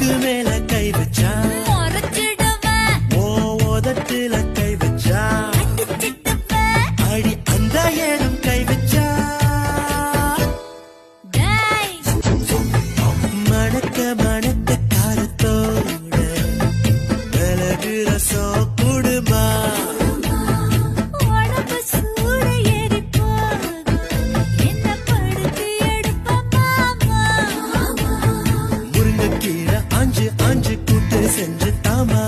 மூக்கு மேல கை வச்சா உதட்டுல கை வச்சா அடி அந்த இடம் கை வச்சா மணக்க மணக்க காரத்தோட மிளகு ரசம் குடுமா முருங்கைக்கீரை அஞ்சு கூட்டு செஞ்சு தாமா